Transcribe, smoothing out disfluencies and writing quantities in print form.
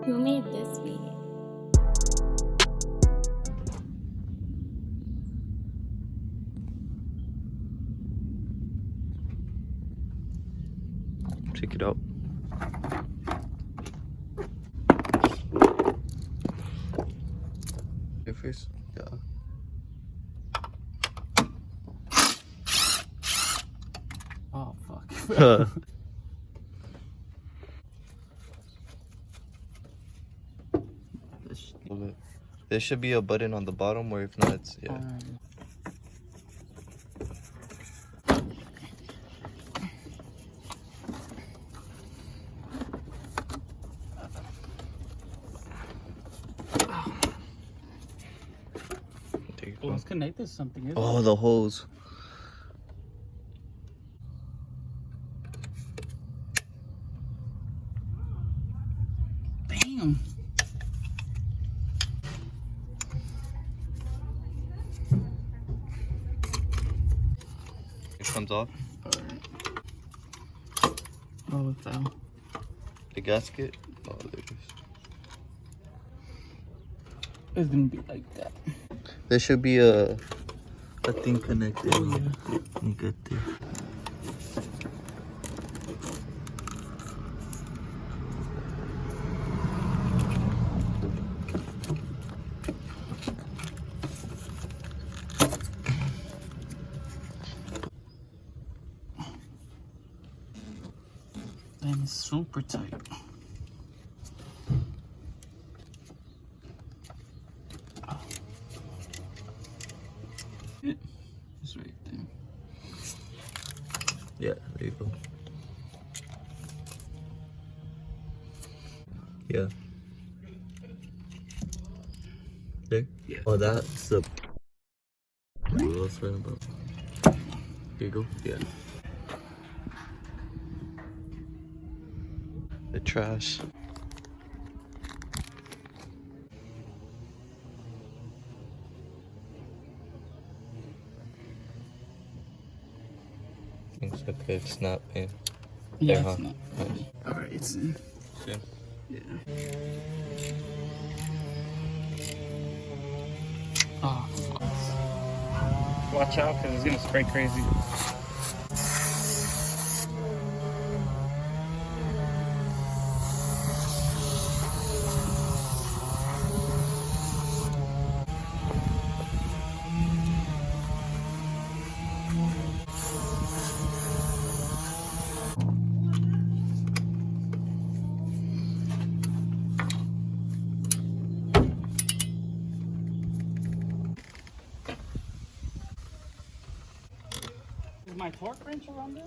Who made this video? Check it out. Your face? Yeah. Oh, fuck. There should be a button on the bottom, or if not, it's, yeah. Well, let's connect this to something, isn't Oh, the hose. Damn. It comes off. Oh, it fell. The gasket. Oh, there it is. It's gonna be like that. There should be a thing connected. Oh, yeah. You got there. And it's super tight. Oh. It's right there. Yeah, there you go. Yeah. There? Yeah. Oh, that's the... What else right about? Here you go. Yeah. The trash. Things okay, it's not in. Yeah, There, it's not. Alright, it's in. Yeah. Yeah. Oh, fuck. Watch out, because it's gonna spray crazy. Is my torque wrench around there?